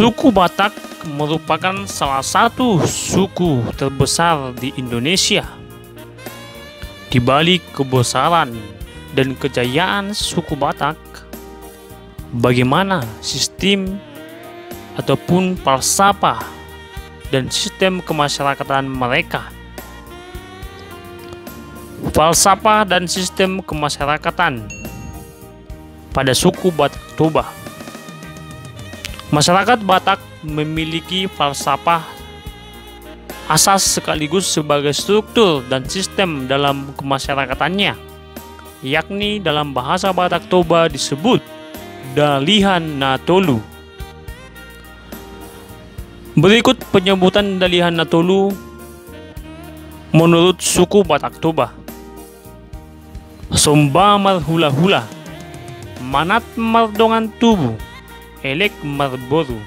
Suku Batak merupakan salah satu suku terbesar di Indonesia. Di balik kebesaran dan kejayaan suku Batak, bagaimana sistem ataupun falsafah dan sistem kemasyarakatan mereka. Falsafah dan sistem kemasyarakatan pada suku Batak Toba. Masyarakat Batak memiliki falsafah asas sekaligus sebagai struktur dan sistem dalam kemasyarakatannya, yakni dalam bahasa Batak Toba disebut Dalihan Natolu. Berikut penyebutan Dalihan Natolu menurut suku Batak Toba. Somba marhula-hula, manat mardongan tubuh, elek marboru.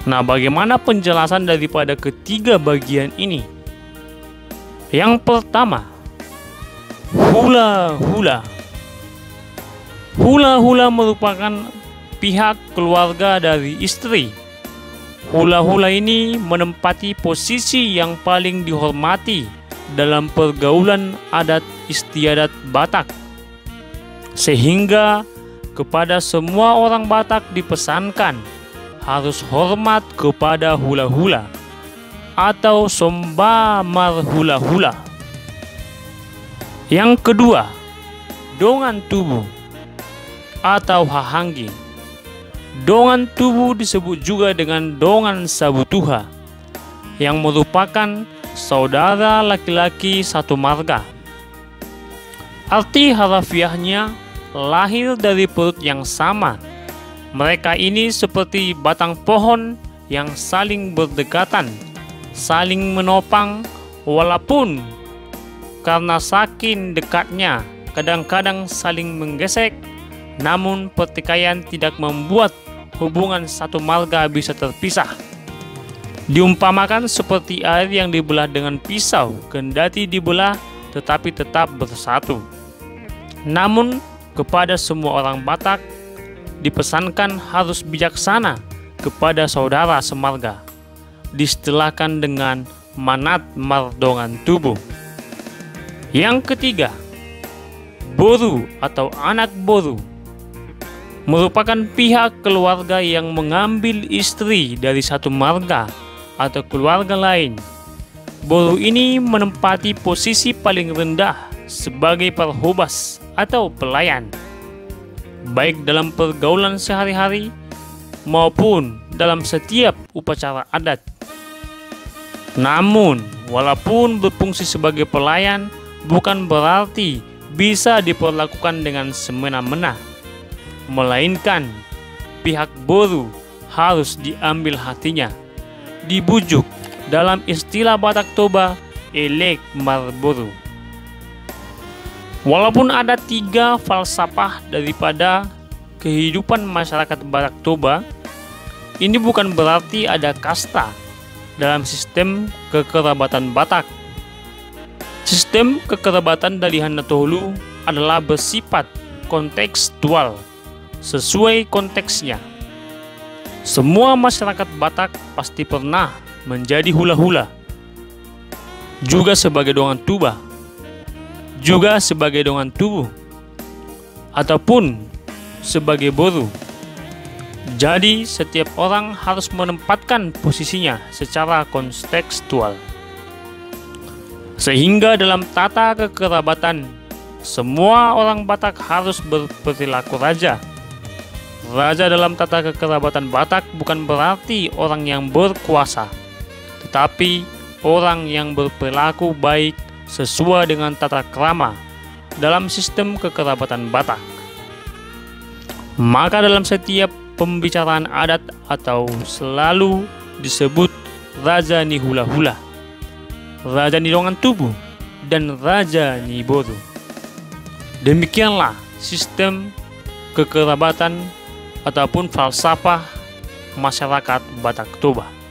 Nah, bagaimana penjelasan daripada ketiga bagian ini? Yang pertama, hula-hula. Hula-hula merupakan pihak keluarga dari istri. Hula-hula ini menempati posisi yang paling dihormati dalam pergaulan adat istiadat Batak, sehingga kepada semua orang Batak dipesankan harus hormat kepada hula-hula atau somba marhula-hula. Yang kedua, dongan tubuh atau hahanggi. Dongan tubuh disebut juga dengan dongan sabutuha, yang merupakan saudara laki-laki satu marga. Arti harafiahnya lahir dari perut yang sama. Mereka ini seperti batang pohon yang saling berdekatan, saling menopang, walaupun karena saking dekatnya kadang-kadang saling menggesek, namun pertikaian tidak membuat hubungan satu marga bisa terpisah. Diumpamakan seperti air yang dibelah dengan pisau, kendati dibelah tetapi tetap bersatu. Namun kepada semua orang Batak dipesankan harus bijaksana kepada saudara semarga, diistilahkan dengan manat mardongan tubuh. Yang ketiga, boru atau anak boru merupakan pihak keluarga yang mengambil istri dari satu marga atau keluarga lain. Boru ini menempati posisi paling rendah sebagai perhobas atau pelayan, baik dalam pergaulan sehari-hari maupun dalam setiap upacara adat. Namun, walaupun berfungsi sebagai pelayan, bukan berarti bisa diperlakukan dengan semena-mena, melainkan pihak boru harus diambil hatinya, dibujuk, dalam istilah Batak Toba, elek marboru. Walaupun ada tiga falsafah daripada kehidupan masyarakat Batak Toba, ini bukan berarti ada kasta dalam sistem kekerabatan Batak. Sistem kekerabatan Dalihan Natolu adalah bersifat kontekstual, sesuai konteksnya. Semua masyarakat Batak pasti pernah menjadi hula-hula, juga sebagai dongan tuba, juga sebagai dongan tubuh, ataupun sebagai boru. Jadi setiap orang harus menempatkan posisinya secara kontekstual, sehingga dalam tata kekerabatan semua orang Batak harus berperilaku raja. Raja dalam tata kekerabatan Batak bukan berarti orang yang berkuasa, tetapi orang yang berperilaku baik sesuai dengan tata krama dalam sistem kekerabatan Batak. Maka dalam setiap pembicaraan adat atau selalu disebut Raja ni hula-hula, Raja ni dongan tubuh, dan Raja ni boru. Demikianlah sistem kekerabatan ataupun falsafah masyarakat Batak Toba.